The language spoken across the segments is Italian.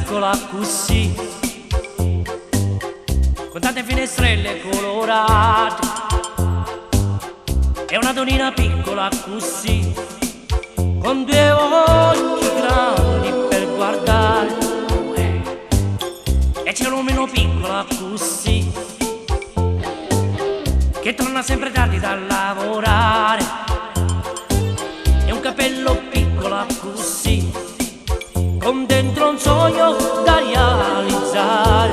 piccola così, con tante finestrelle colorate, è una donnina piccola così, con due occhi grandi per guardare, e c'è un uomo piccola così, che torna sempre tardi da lavorare, e un capello piccola così, con dentro un sogno da realizzare,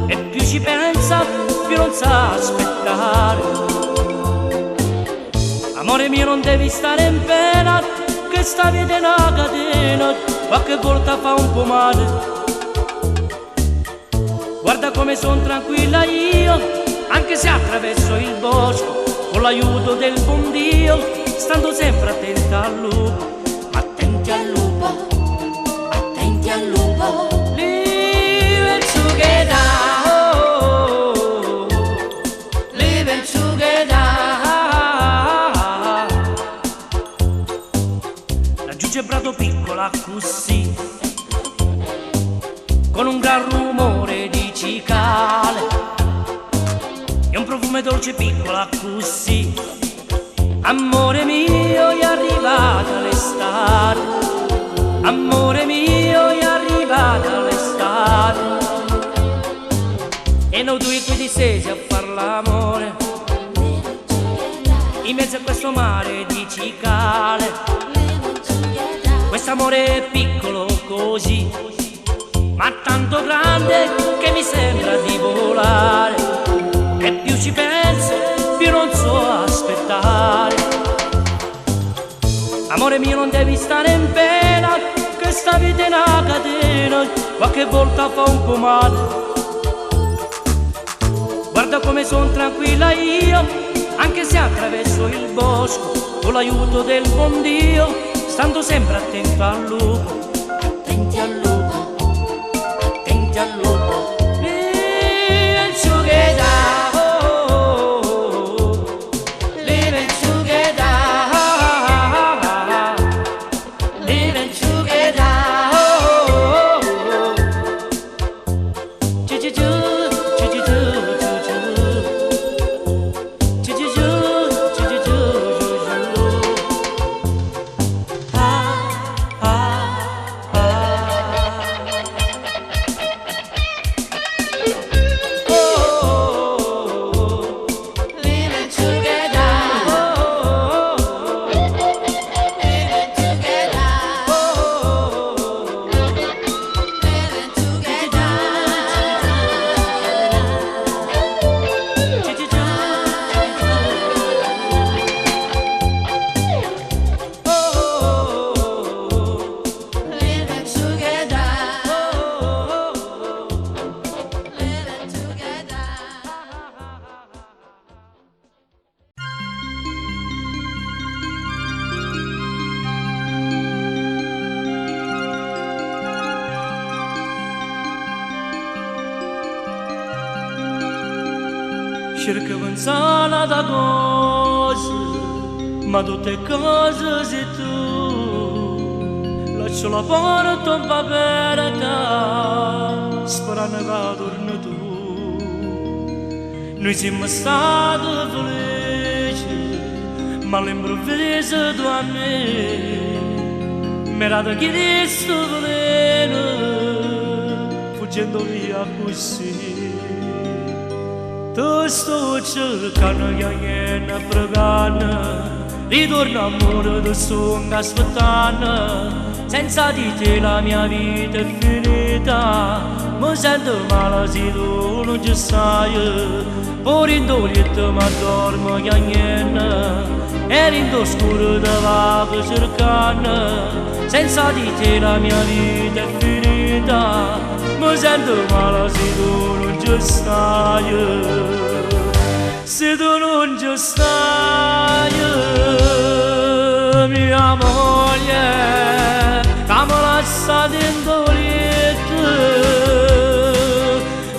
e più ci pensa più non sa aspettare. Amore mio, non devi stare in pena, che sta vita è una catena, qualche volta fa un po' male. Guarda come son tranquilla io, anche se attraverso il bosco, con l'aiuto del buon Dio, stando sempre attenta al lupo. Ma attenti al lupo, attenti al lupo. Live il sugheda, live il sugheda. Raggiunge Prato piccola così, con un gran rumore di cicale e un profumo dolce piccola così. Amore mio, è arrivata l'estate, amore mio, è arrivata l'estate, e noi due qui distesi a far l'amore in mezzo a questo mare di cicale. Quest'amore è piccolo così, ma tanto grande che mi sembra di volare, e più ci penso più non so aspettare. Amore mio, non devi stare in pena, che sta vita è una catena, qualche volta fa un po' male. Guarda come son tranquilla io, anche se attraverso il bosco, con l'aiuto del buon Dio, stando sempre attento al lupo. Attenti al lupo, attenti al lupo. Live il sugheda, live il sugheda, live il sugheda. Ci-ci-giù, ci-ci-giù, ci-ci-giù, ci-ci-giù, ci-ci-giù. Cercavo insalata cose, ma tutte cose sei tu. Lascio la porta un po' aperta, sperando che torni tu. Noi siamo stati felici, ma all'improvviso tu a me mi hai dato chiesto veleno, fuggendo via così. Tu sto cercando che niente pregano, ritorno amore tu sto aspettando, senza di te la mia vita è finita, mi sento male se tu non ci stai, pure in dolito ma dormo che niente, e in oscuro te vado cercando, senza di te la mia vita è finita, mi sento male se tu non ci stai, se tu non ci stai, mia moglie, che mi lascia dentro letto,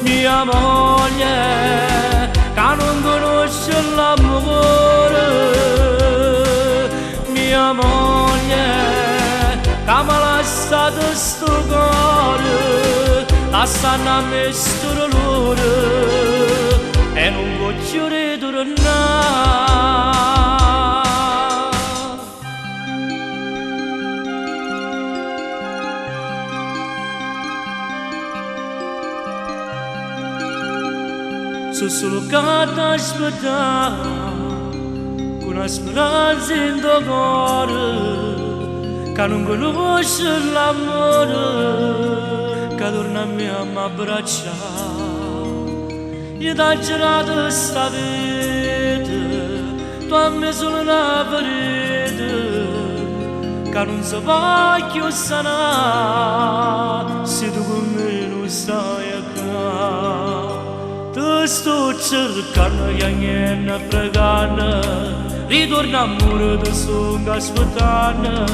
mia moglie, che non conosce l'amore, mia moglie, che mi lascia sto cuore. lasciano a me sto dolore e non voglio ritornare. Sono solo carta a aspettare, con una speranza in tuo cuore, che non conosce l'amore, che torna a me a m'abbracciare. Io ti ho girato sta vita, tu a me solo una parete, che non so più sanare, se tu con me non stai a casa. Ti sto cercando e niente pregando, ritorna amore ti sto aspettando,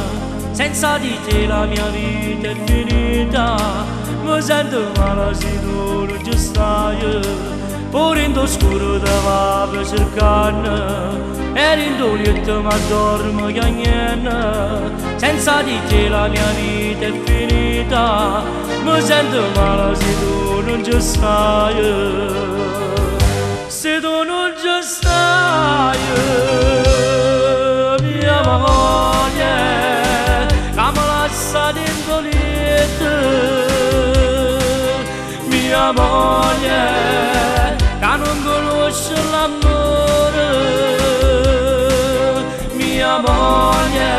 senza di te la mia vita è finita, mi sento male se tu non ci stai, pure in t'oscuro ti vado cercando, e in tuo letto mi addormo che niente, senza di te la mia vita è finita, mi sento male se tu non ci stai. Se tu non ci stai, mia moglie, che mi lascia dentro letto, mia moglie, che non conosce l'amore, mia moglie,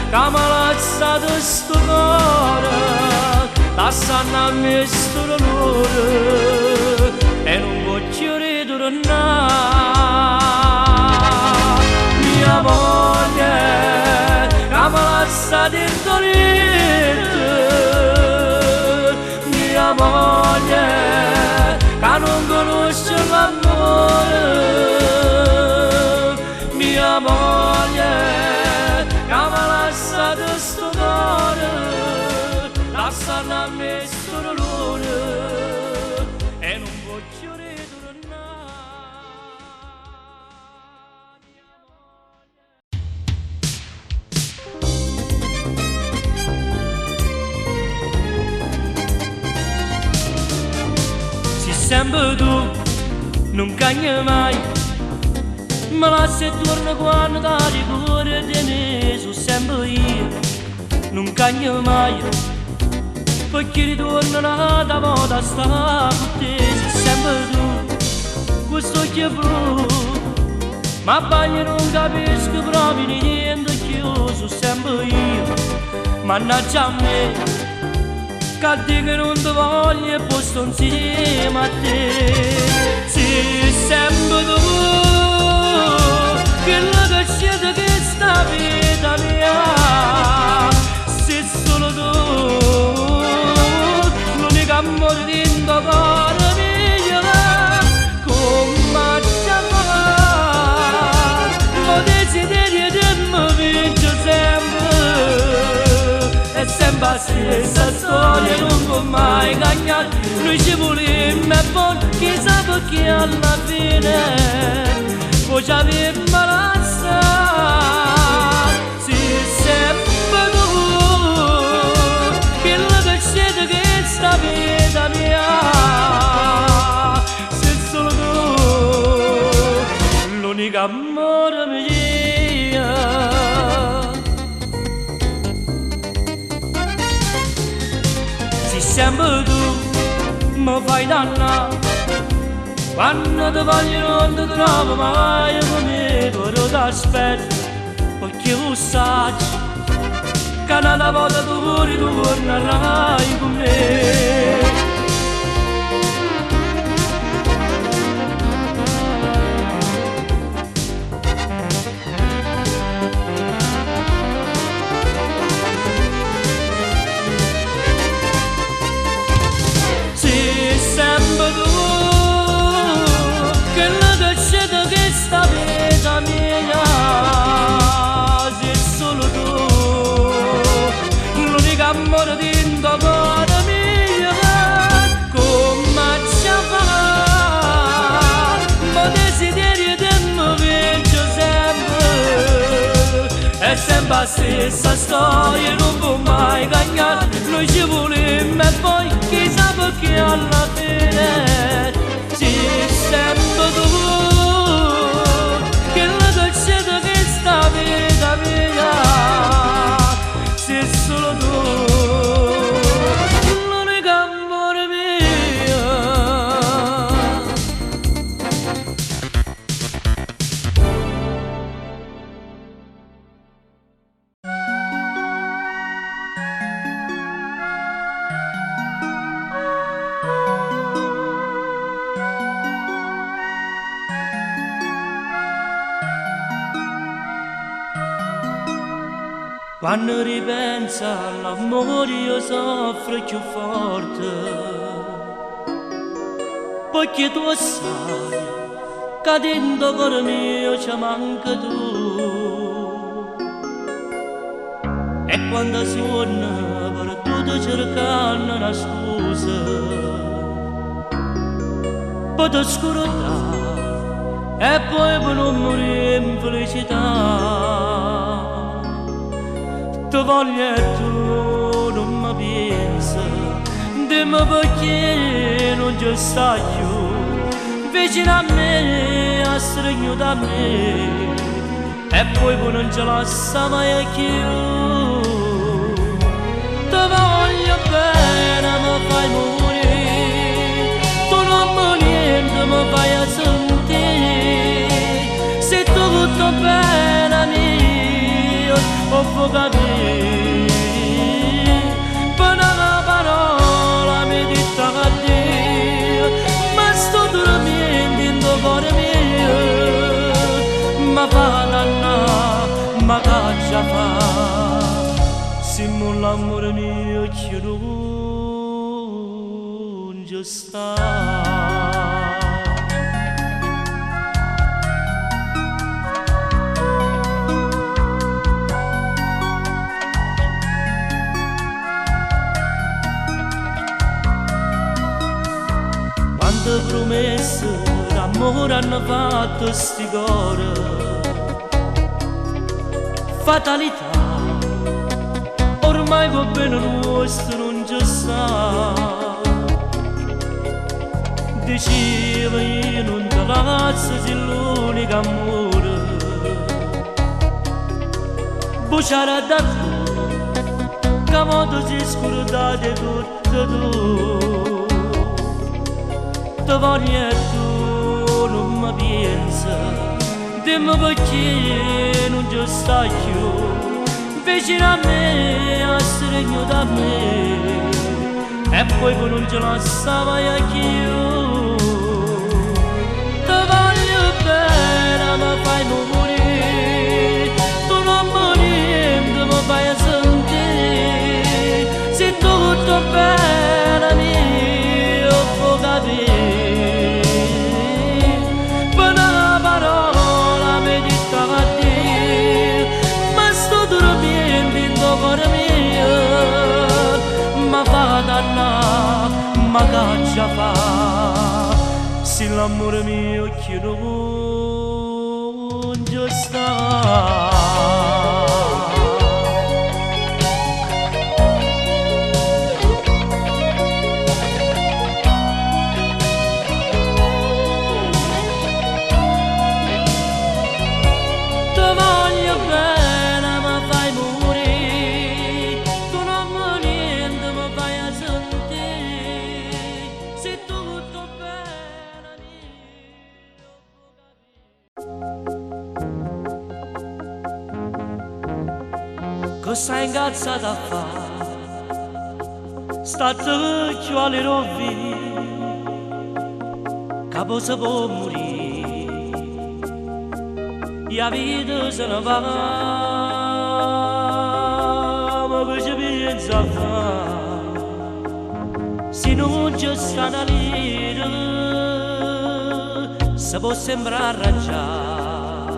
che mi lascia da sto cuore, lasciando a me sto dolore e non voglio ritornare. Mia moglie, che mi lascia dentro letto, mia moglie, che non conosce l'amore, mia moglie, che mi lascia da sto cuore, lasciando a me sto dolore e non voglio ritornare. Se sempre tu non cagni mai, me lasci e torno quando ti ricordi di me. Sono sempre io, non cagni mai, perché ritorno una volta a stare con te. Sei sempre tu, questo occhio blu, ma bagno non capisco proprio niente più. Sono sempre io, mannaggia a me, che dico non ti voglio e posto insieme a te. Sei sempre tu, quello che scende che sta vita mia, sei solo tu, amore dentro cuore mio, come ci fa, ma desiderio di me vince sempre, è sempre la stessa storia, non può mai cambiare, noi ci vogliamo e poi chissà perché alla fine, poi ci avevamo lasciato, sei sempre tu, quello che scende che sta vita mia, sei solo tu, l'unica amore mia. Sei sempre tu, mi fai dannare, quando ti voglio non ti trovo mai come tu ti aspetto, perché lo sai che una volta tu pure tu tornerai con me. Sei sempre tu, quello che scende che sta vita mia, sei solo tu, amore dentro cuore mio, come ci fa, ma desiderio di me vince sempre, è sempre la stessa storia, non può mai cambiare, noi ci vogliamo e poi chissà che alla fine sei sempre tu, che la dolcezza che sta vita vita, sei solo tu, l'unico amore mio. Quando ripensa all'amore io soffro più forte, perché tu sai che dentro cuore mio ci manca tu. E quando suona per tutto cercando una scusa, per te scordare e poi per non morire in felicità. Ti voglio e tu non mi pensi, dimmi perché non ci stai più vicino a me, a stringere da me, e poi non ce la sa mai più. Ti voglio bene, mi fai morire, tu non mi niente, mi fai a sentire, se tu tutto bene mio, o può capire, per una parola mi ditta a Dio, ma sto dormendo in tuo cuore mio, ma fa dannare, ma caccia fa, siamo l'amore mio che non ci sta. Quante promesse d'amore hanno fatto sti cuore, fatalità, ormai va bene nostro non ci sta. Diceva io non ti lascio, sei l'unico amore, buciare da tu, che modo si scordate tutto tu. Ti voglio e tu non mi pensi, dimmi perché non ci stai più vicino a me, a stringere da me, e poi non ce la sa mai più. Ti voglio bene, mi fai morire, tu non mi niente, mi fai sentire, se tutto bene mio, può capire. Cuore mio, ma fa dannare, ma caccia fa, se l'amore mio che non ci sta. Cosa ingazzata a fare? State più alle rovine, capo si può morire, la vita se ne va, ma che ci pensa a fare? Se non ci sta una lira, si può sembrare arrangiare,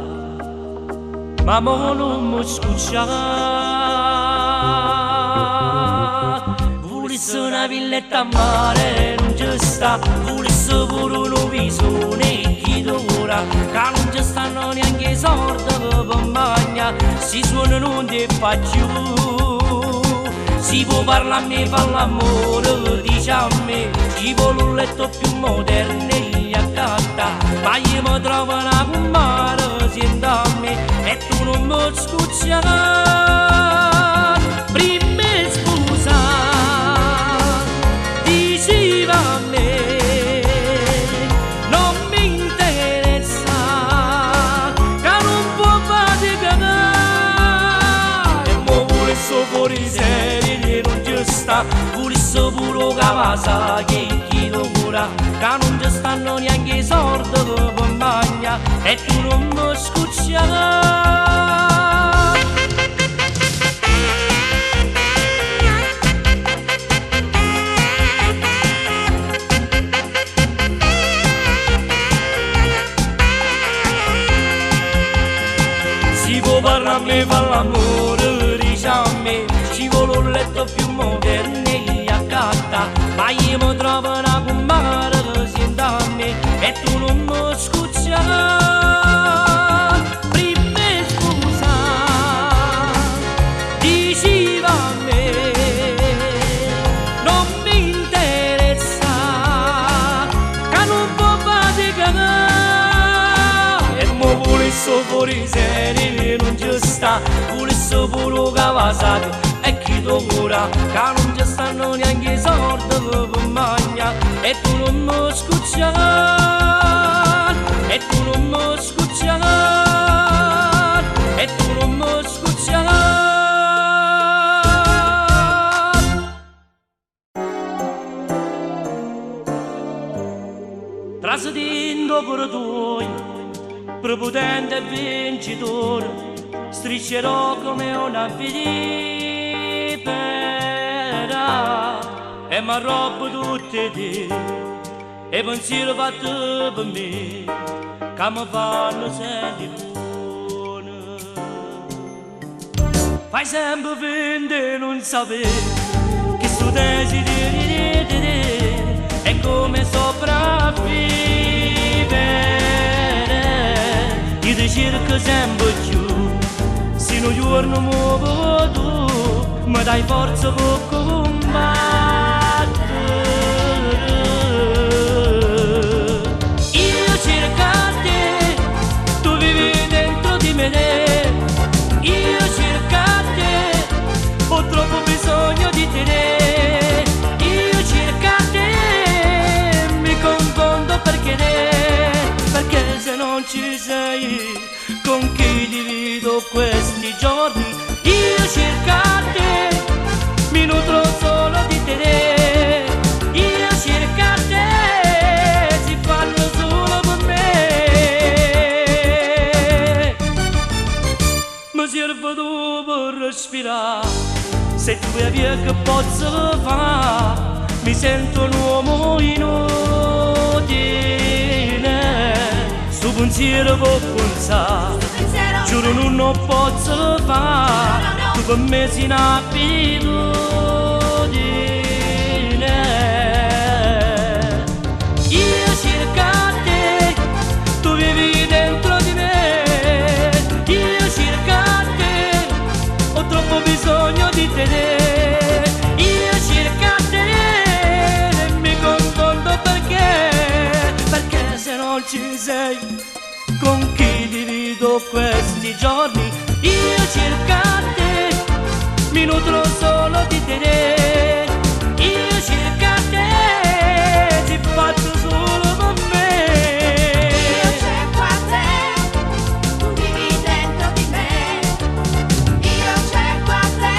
ma mo non mi scucciare. Volesse una villetta a mare, non ci sta, volesse pure un viso, né chi d'ora, che non ci stanno neanche i soldi per mangiare, si suona non ti fa più, si può parlare a me, fa l'amore, dice dice a me ci vuole un letto più moderno e accanto, ma io mi trovo una comare sento a me e tu non mi scuccia. Prima scusa diceva a me non mi interessa che non può faticare e mo volesse fuori serie non ci sta, volesse pure cavasa che chi lo cura che non ci stanno neanche i soldi per mangiare e tu non mi scuccia. Parla a me, fa l'amore, dice a me ci vuole un letto più moderno e accanto, ma io mi trovo una comare che sente a me e tu non mi scuccia. Prima scusa diceva a me non mi interessa che non può faticare e mo volesse fuori serie non ci sta, volesse pure cavasato e chi lo cura che non ci stanno neanche i soldi per mangiare e tu non mi scuccia, e tu non mi scuccia, e tu non mi scuccia. Trasdendo per tu prepotente e vincitore, striscerò come una vipera e mi arrobbo tutte te e pensieri fatti per me che mi fanno sentire buono. Fai sempre finta di non sapere che sto desiderio di te è come sopravvivere. Io ti cerco sempre più, se un giorno muovo tu, mi dai forza per combattere. Io cerco te, tu vivi dentro di me. Io cerco te, ho troppo bisogno di te. Io cerco te, mi confondo perché se non ci sei, con chi divido questi giorni? Io cerco te, mi nutro solo di te. Io cerco te, si fanno solo per me. Mi serve tu per respirare, se tu vuoi via che posso fare, mi sento un uomo inutile. Sto pensiero può pensare, giuro non posso fare, tu per me sei un'abitudine. Io cerco te, tu vivi dentro di me. Io cerco te, ho troppo bisogno di te. Io cerco te, mi confondo perché se non ci sei, con chi divido questi giorni? Io cerco te, mi nutro solo di te. Io cerco te, ti faccio solo con me. Io cerco te, tu vivi dentro di me. Io cerco te,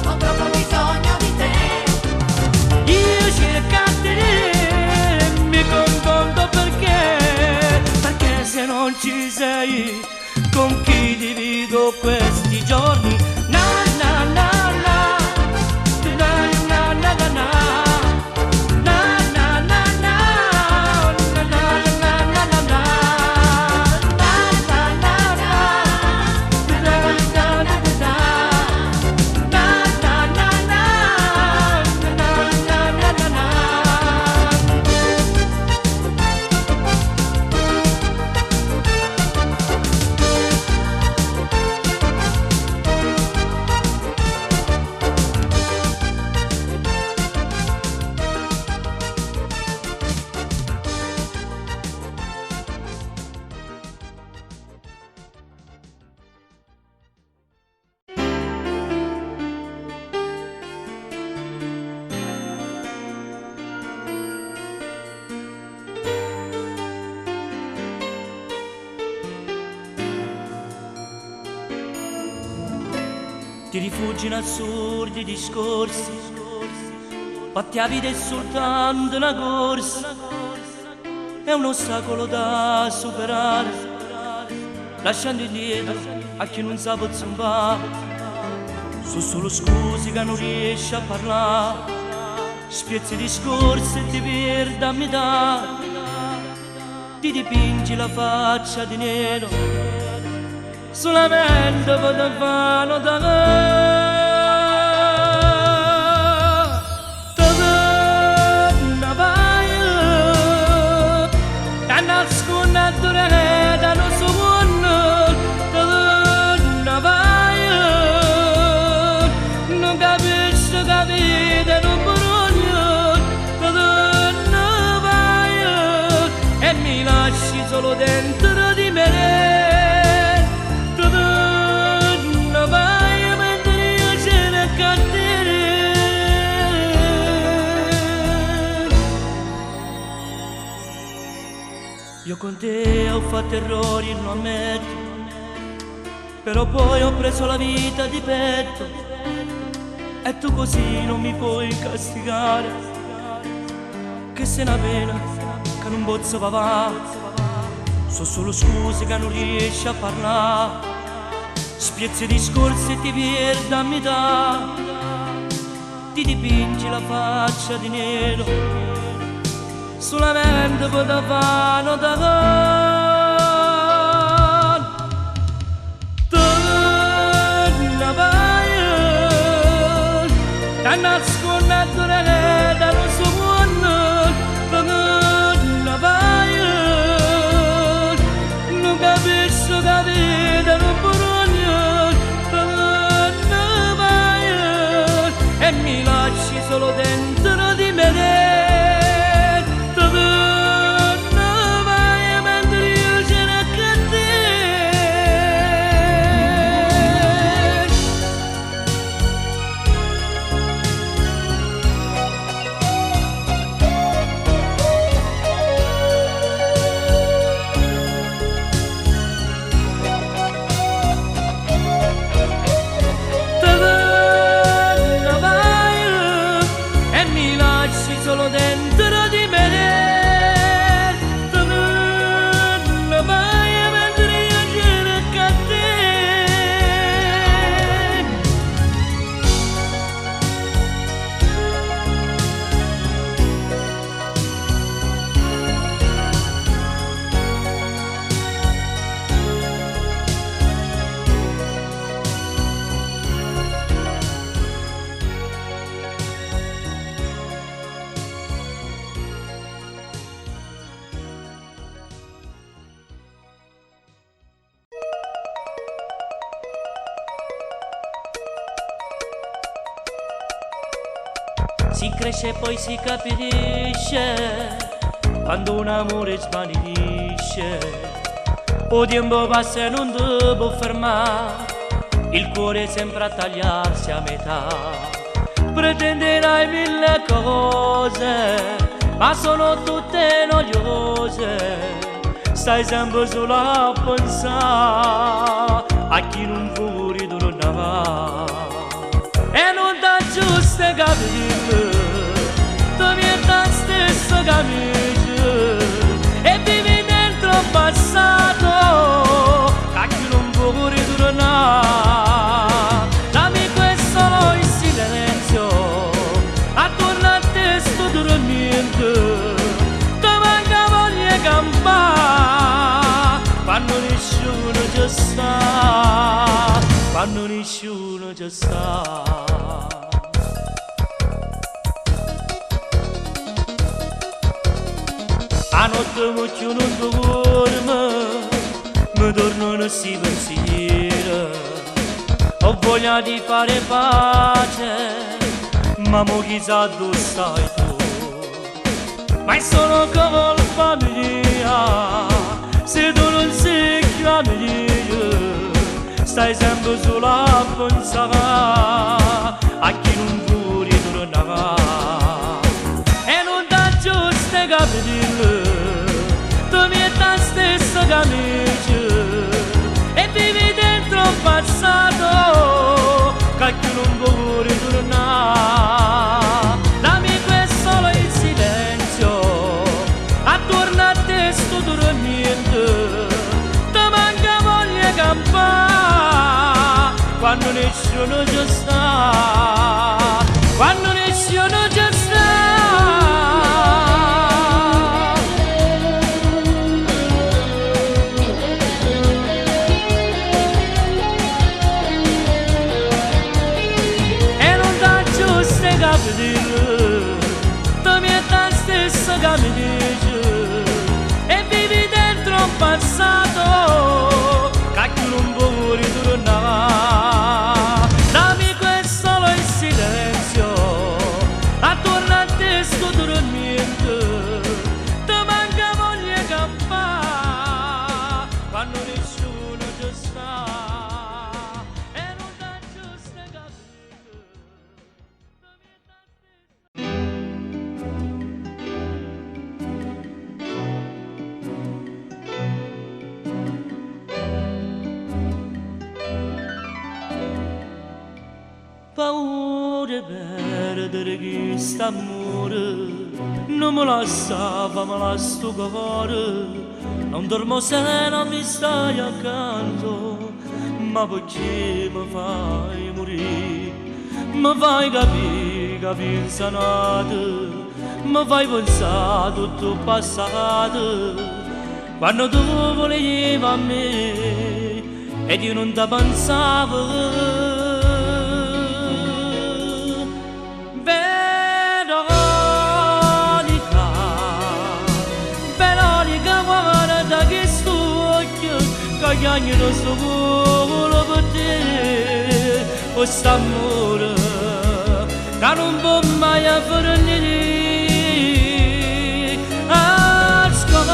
ho troppo bisogno di te. Io cerco te, mi confondo perché se non ci sei, con chi divido questi giorni? Na na na na, na na na na na, na na na na, na na na na na na, na na na na, na na na na na, na na na na, na na na na. ti rifugi in assurdi discorsi, fatti a vita è soltanto una corsa, è un ostacolo da superare, lasciando indietro a chi non sa zombare. Sono solo scuse che non riesci a parlare, spiezzi discorsi e ti perdi a metà, ti dipingi la faccia di nero, solamente per te fanno da solo dentro di me, tu non vai mentre io ce ne canterei. Io con te ho fatto errori, non ammetto, però poi ho preso la vita di petto, e tu così non mi puoi castigare, che sei una pena che non posso papà. Sono solo scuse che non riesci a parlare, spiezzi discorsi e ti perdi a metà, ti dipingi la faccia di nero, solamente per te fanno da ti nascondo da non so quando, non capisco che vita non burogno, e mi lasci solo dentro di me. Solo dentro di me, tu non vai a mentre io cerco a te. Si cresce e poi si capisce quando un amore svanisce. O tempo passa e non ti può fermare, il cuore sembra tagliarsi a metà. Pretenderai mille cose, ma sono tutte noiose. Stai sempre solo a pensare a chi non vuoi ritornare. E non da giuste capire, tu vieni da stesso cammino e vivi dentro il passato, a chi non vuoi ritornare. Dammi questo in silenzio, attorno a te sto dormendo, ti manca voglia di campare, quando nessuno ci sta, quando nessuno ci sta. A notte mucchio non dormo, mi tornano si pensieri. Ho voglia di fare pace, ma mo chissà dove stai tu. Ma è solo colpa mia, se tu non sei la mia, stai sempre solo a pensare a chi non vuoi ritornare. E non dà giuste capire, tu vieni da stesso cammino e vivi dentro un passato che niente, ti manca voglia di campare, quando nessuno ci sta, quando nessuno ci sta. E non dà giusto capire, ti metti la stessa che mi dice, e vivi dentro un passato che non può ritornare. Dammi questo solo il silenzio, attorno a te scontro niente, ti manca voglia di campare, quando nessuno ci sta, e non dà giusto capire. Paura perdere questo amore, non me la stava, me la sto cuore, non dormo se non mi stai accanto, ma perché mi fai morire, mi fai capire che pensate, mi fai pensare tutto il passato, quando tu volevi a me ed io non ti pensavo. Che hanno solo per te, questo amore che non può mai finire. Ascoltami,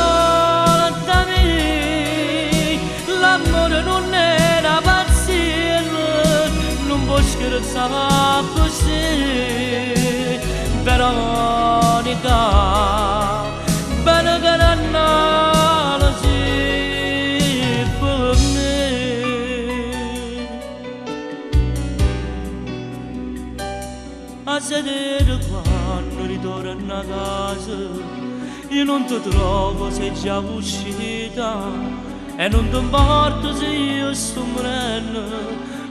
l'amore non è una passione, non può scherzare così. Veronica, bene che non a sedere quando ritorno a casa, io non ti trovo, sei già uscita, e non ti importa se io sto morendo,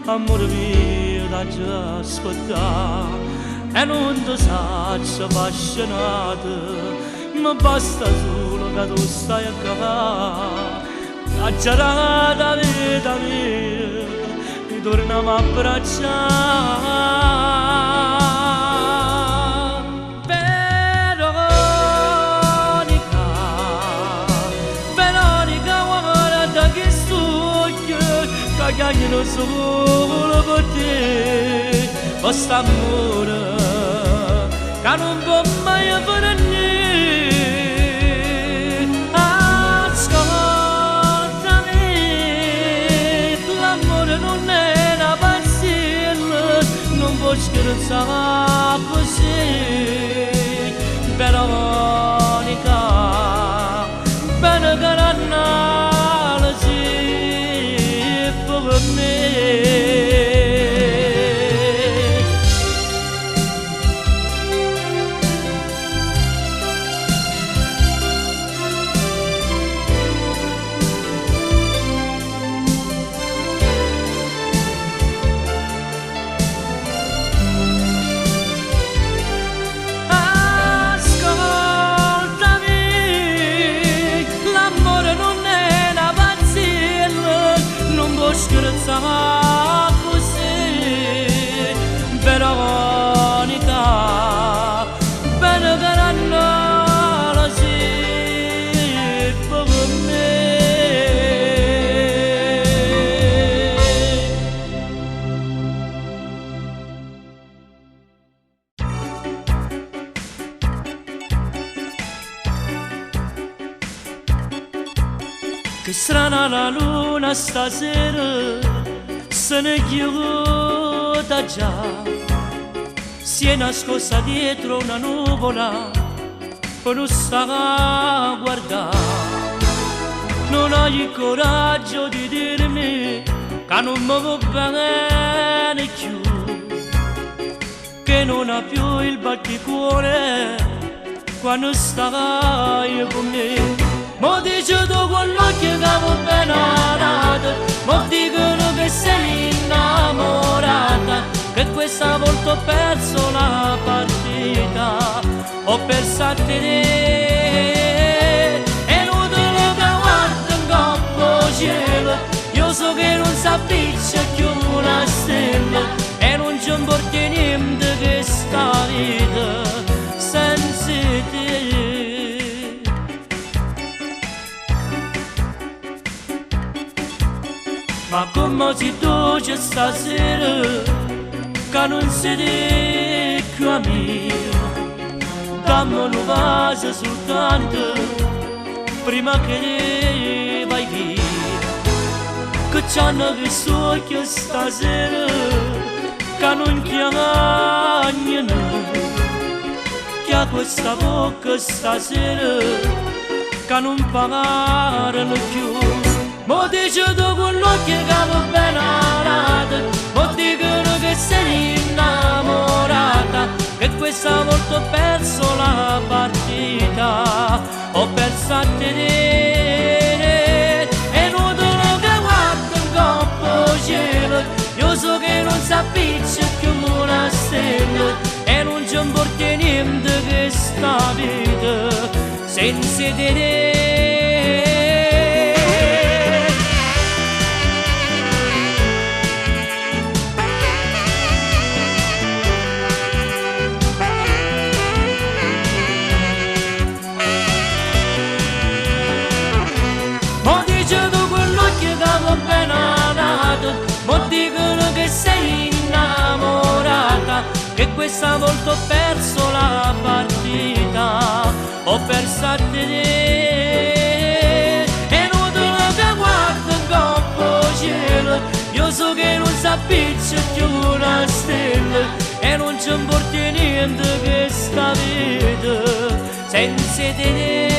amore mio da già aspettare, e non ti saccio appassionato, ma basta solo che tu stai a cavare, la giornata vita mia, ritorniamo a abbracciare. Che hanno solo per te, questo amore che non può mai finire. Ascoltami, l'amore non è una passione, non può scherzare così. Veronica, bene che per me. Ascoltami, l'amore non è una passione, non può scherzare così. Veronica, bene che non si per me. Che strana la luna stasera, se ne è chiusa già, si è nascosta dietro una nuvola, poi non sta a guardare. Non hai il coraggio di dirmi che non mi va bene più, che non ha più il batticuore quando stai con me. Mo dici ho perso la partita, ho perso a te. È inutile che guardo in coppo cielo, io so che non s'appiccia più una stella, e non ci importa niente che sta vita senza te. Ma come si dice stasera che non siete più amici, dammi un vaso soltanto prima che vai via, che c'hanno che so che stasera che non chiama niente, che ha questa bocca stasera che non parlano più. Mo dice tu con l'occhio che va bene alata, mo dicono che sei innamorata, che questa volta ho perso la partita, ho perso a te. È inutile che guardo in coppo cielo, io so che non s'appiccia più una stella, e non ci importa niente che sta vita senza te. Mo dicono che sei innamorata, che questa volta ho perso la partita, ho perso a te. È inutile che guardo in coppo cielo, io so che non s'appiccia più una stella, e non ci importa niente che sta vita senza te.